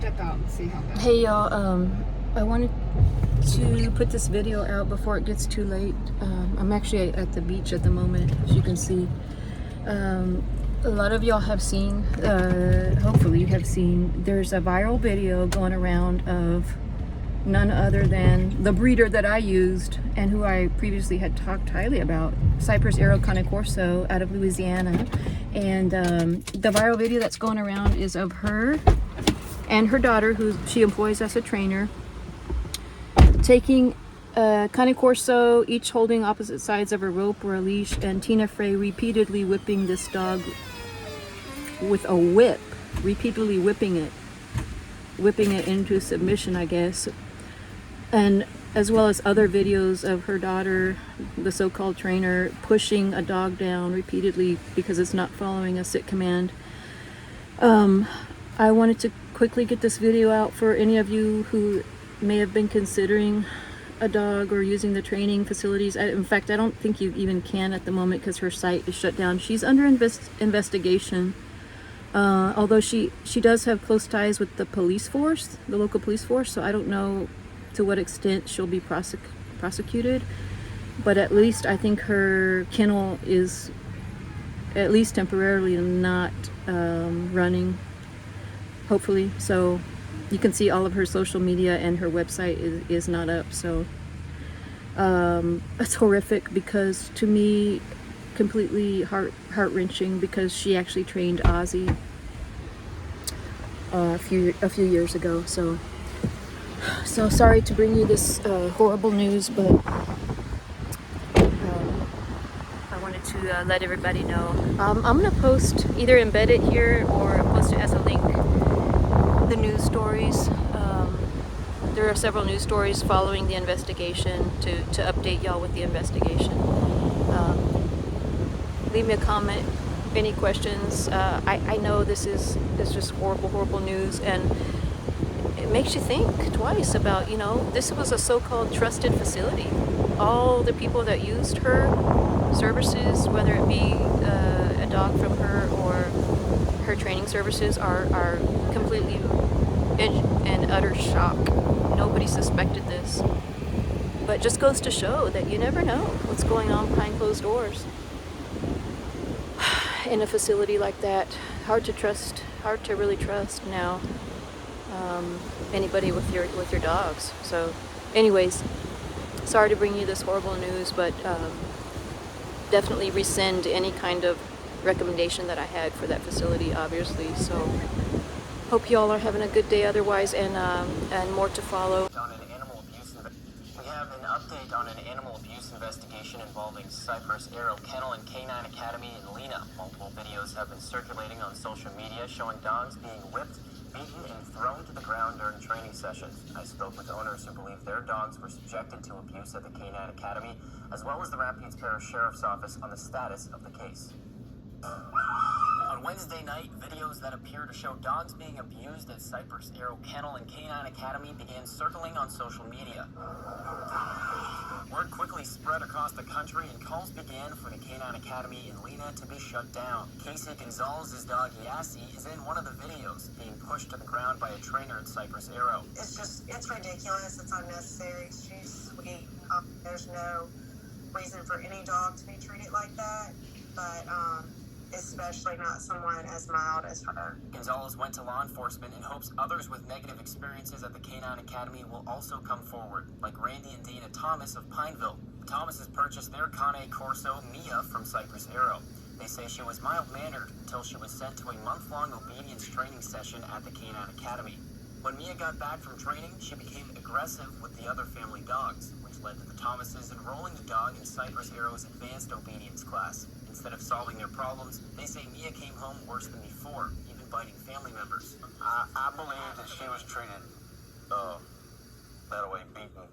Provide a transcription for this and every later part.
step out and see how bad. Hey y'all, I wanted to put this video out before it gets too late. I'm actually at the beach at the moment, as you can see. A lot of y'all have seen, hopefully you have seen, there's a viral video going around of none other than the breeder that I used and who I previously had talked highly about, CYPRESS CORSO out of Louisiana. And the viral video that's going around is of her and her daughter, who she employs as a trainer, taking CORSO, each holding opposite sides of a rope or a leash, and Tina Frey repeatedly whipping this dog with a whip, repeatedly whipping it into submission, I guess. And as well as other videos of her daughter, the so-called trainer, pushing a dog down repeatedly because it's not following a sit command. I wanted to quickly get this video out for any of you who may have been considering a dog or using the training facilities. In fact, I don't think you even can at the moment because her site is shut down. She's under investigation, although she does have close ties with the police force, the local police force, so I don't know to what extent she'll be prosecuted, but at least I think her kennel is at least temporarily not running, hopefully. So you can see all of her social media, and her website is not up. So it's horrific, because to me, completely heart-wrenching, because she actually trained Ozzy a few years ago. So sorry to bring you this horrible news, but I wanted to let everybody know. I'm gonna post, either embed it here or post it as a link, the news stories. There are several news stories following the investigation to update y'all with the investigation. Leave me a comment, any questions. I know this is just horrible news, and it makes you think twice about, this was a so-called trusted facility. All the people that used her services, whether it be a dog from her or her training services, are completely in utter shock. Nobody suspected this. But just goes to show that you never know what's going on behind closed doors in a facility like that. Hard to really trust now anybody with your dogs. So anyways, sorry to bring you this horrible news, but definitely rescind any kind of recommendation that I had for that facility, obviously. So hope y'all are having a good day otherwise, and more to follow. We have an update on an animal abuse investigation involving CYPRESS Kennel and Canine Academy in Lena. Multiple videos have been circulating on social media showing dogs being whipped, beaten, and thrown to the ground during training sessions. I spoke with owners who believe their dogs were subjected to abuse at the Canine Academy, as well as the Rapides Parish Sheriff's Office on the status of the case. On Wednesday night, videos that appear to show dogs being abused at CYPRESS Kennel and Canine Academy began circling on social media. Word quickly spread across the country, and calls began for the Canine Academy in Lena to be shut down. Casey Gonzalez's dog Yassi is in one of the videos, being pushed to the ground by a trainer at CYPRESS Aero. It's ridiculous. It's unnecessary. She's sweet. There's no reason for any dog to be treated like that, but especially not someone as mild as her. Gonzalez went to law enforcement in hopes others with negative experiences at the Canine Academy will also come forward, like Randy and Dana Thomas of Pineville. The Thomases purchased their CORSO, Mia, from CYPRESS Aero. They say she was mild-mannered until she was sent to a month-long obedience training session at the Canine Academy. When Mia got back from training, she became aggressive with the other family dogs, which led to the Thomases enrolling the dog in CYPRESS Aero's advanced obedience class. Instead of solving their problems, they say Mia came home worse than before, even biting family members. I believe that she was treated that way, beaten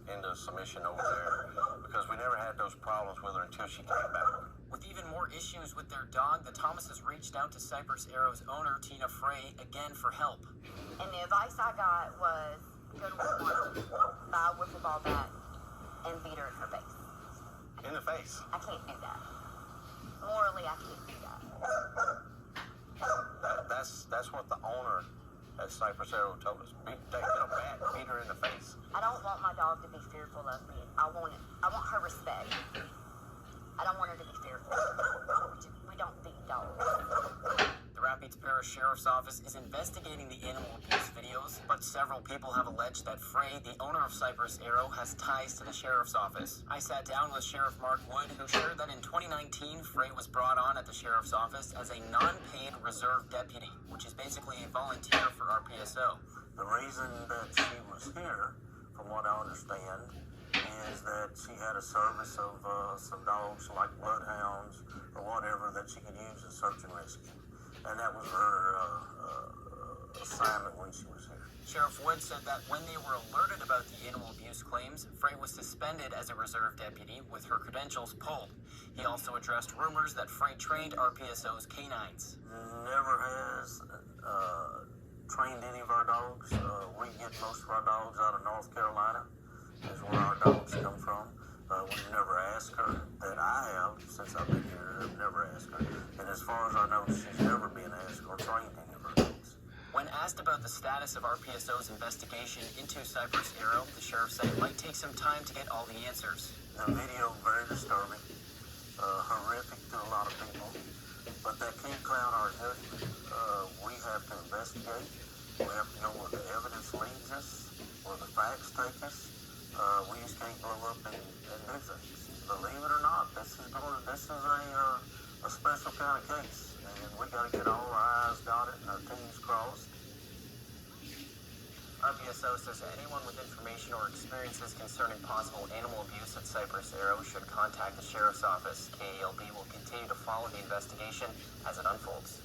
into submission over there, because we never had those problems with her until she came back. With even more issues with their dog, the Thomases reached out to CYPRESS Aero's owner, Tina Frey, again for help. And the advice I got was, go to Walmart, buy a wiffle ball bat, and beat her in her face. In the face? I can't do that. Morally, I can't do that. That's what the owner as Cypress Arrow told us. Take a bat and beat her in the face. I don't want my dog to be fearful of me. I want her respect. I don't want her to be fearful. We don't beat dogs. The Rapids Parish Sheriff's Office is investigating the animal abuse videos, but several people have alleged that Frey, the owner of Cypress Arrow, has ties to the Sheriff's Office. I sat down with Sheriff Mark Wood, who shared that in 2019, Frey was brought on at the Sheriff's Office as a non-paid reserve deputy, which is basically a volunteer for RPSO. The reason that she was here, from what I understand, is that she had a service of some dogs like bloodhounds or whatever that she could use in search and rescue. And that was her assignment when she was here. Sheriff Wood said that when they were alerted about the animal abuse claims, Frey was suspended as a reserve deputy with her credentials pulled. He also addressed rumors that Frey trained RPSO's canines. Never has trained any of our dogs. We get most of our dogs out of North Carolina, is where our dogs come from. We've never asked her, that I have, since I've been here, I've never asked her. And as far as I know, she's never been asked or trained any of her dogs. When asked about the status of RPSO's investigation into Cypress Arrow, the sheriff said it might take some time to get all the answers. The video, very disturbing, horrific to a lot of people, but that can't cloud our judgment. We have to investigate. We have to know where the evidence leads us, where the facts take us. We just can't blow up and do things. Believe it or not, this is a special kind of case, and we got to get all our I's dotted and our T's crossed. RPSO says anyone with information or experiences concerning possible animal abuse at Cypress Arrow should contact the Sheriff's Office. KALB will continue to follow the investigation as it unfolds.